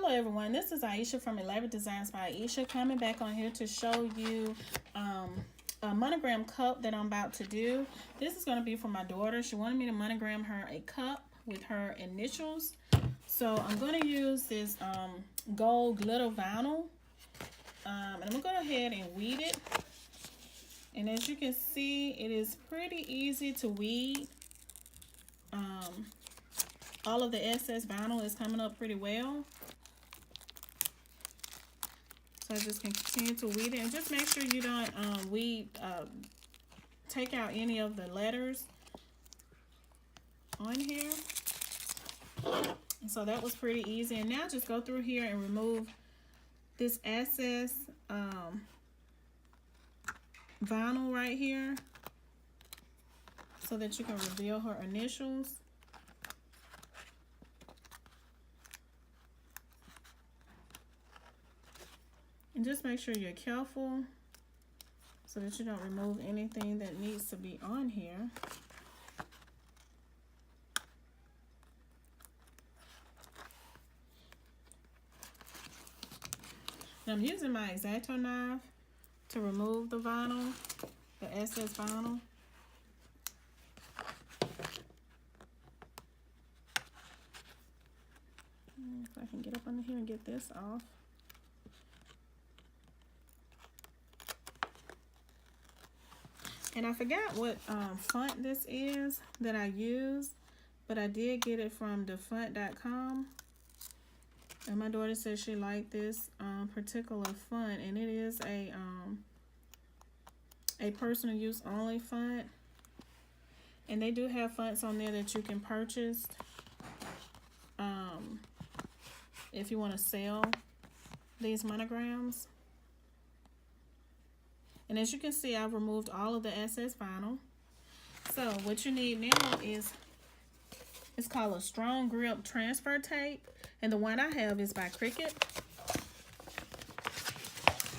Hello everyone, this is Ieasha from Elaborate Designs by Ieasha, coming back on here to show you a monogram cup that I'm about to do. This is going to be for my daughter. She wanted me to monogram her a cup with her initials. So I'm going to use this gold glitter vinyl, and I'm going to go ahead and weed it. And as you can see, it is pretty easy to weed. All of the excess vinyl is coming up pretty well. So I just can continue to weed it, and just make sure you don't take out any of the letters on here. And so that was pretty easy. And now just go through here and remove this excess vinyl right here so that you can reveal her initials. And just make sure you're careful so that you don't remove anything that needs to be on here. Now I'm using my X-Acto knife to remove the vinyl, the excess vinyl. If I can get up under here and get this off. And I forgot what font this is that I use, but I did get it from thefont.com. And my daughter said she liked this particular font, and it is a personal use only font. And they do have fonts on there that you can purchase if you want to sell these monograms. And as you can see, I've removed all of the excess vinyl. So what you need now is, it's called a strong grip transfer tape. And the one I have is by Cricut.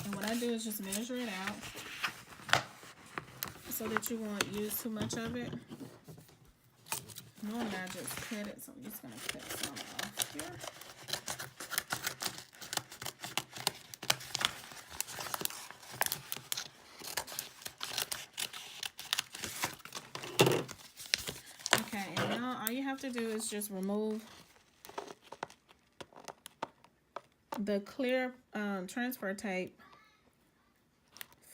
And what I do is just measure it out so that you won't use too much of it. Normally I just cut it, so I'm just going to cut some off here. All you have to do is just remove the clear transfer tape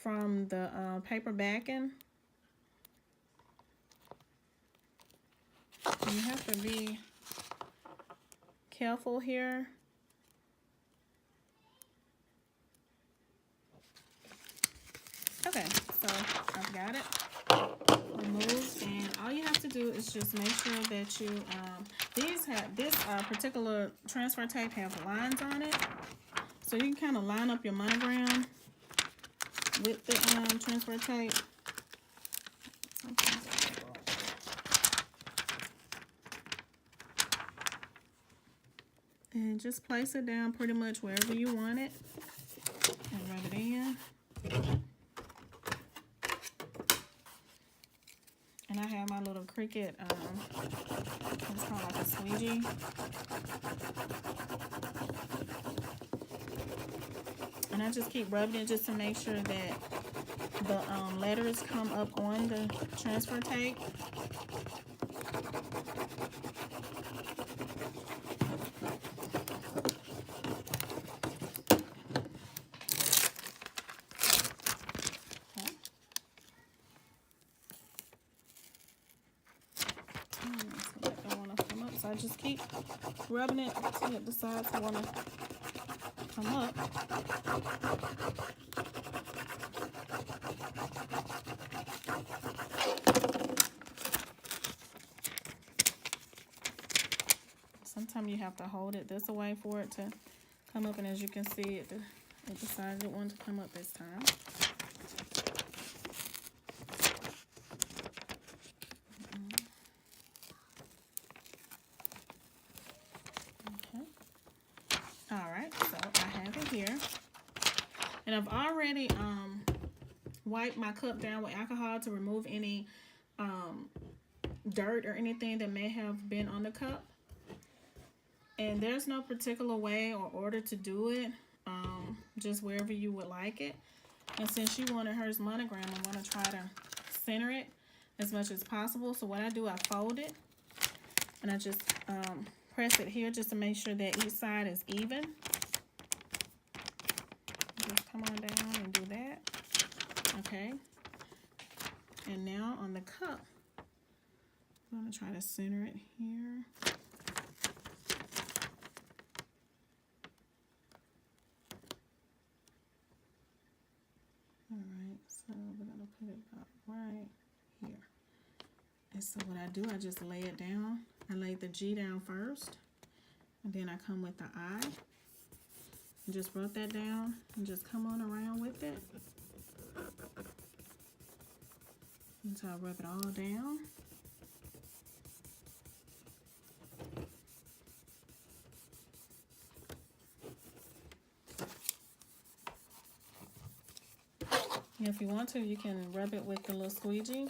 from the paper backing. And you have to be careful here. Okay, so I've got it removed, and all you have to do is just make sure that you this particular transfer tape have lines on it, so you can kind of line up your monogram with the transfer tape. And just place it down pretty much wherever you want it and rub it in. And I have my little Cricut, it's called like a squeegee. And I just keep rubbing it just to make sure that the letters come up on the transfer tape. So I just keep rubbing it until it decides to want to come up. Sometimes you have to hold it this way for it to come up, and as you can see, it decided it wanted to come up this time. Alright, so I have it here, and I've already wiped my cup down with alcohol to remove any dirt or anything that may have been on the cup. And there's no particular way or order to do it, just wherever you would like it. And since you wanted hers monogram, I'm going to try to center it as much as possible. So what I do, I fold it, and I just press it here just to make sure that each side is even. Just come on down and do that. Okay. And now on the cup, I'm going to try to center it here. Alright, so we're going to put it about right here. And so what I do, I just lay it down. I lay the G down first, and then I come with the I. And just wrote that down and just come on around with it until I rub it all down. And if you want to, you can rub it with the little squeegee,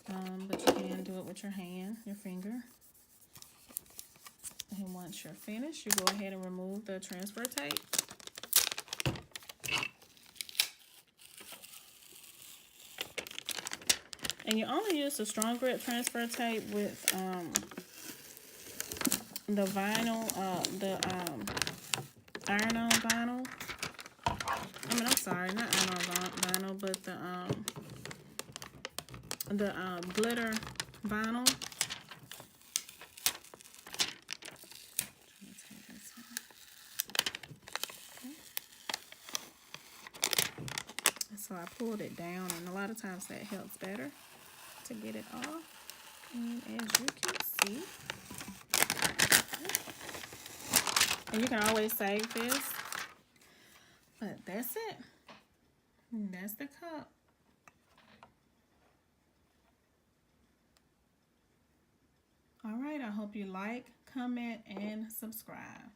but you can do it with your hand, your finger. And once you're finished, you go ahead and remove the transfer tape. And you only use the strong grip transfer tape with the vinyl, iron-on vinyl. I mean, I'm sorry, not iron-on vinyl, but the glitter vinyl. So I pulled it down, and a lot of times that helps better to get it off. And as you can see, and you can always save this, but that's it. And that's the cup. All right, I hope you like, comment, and subscribe.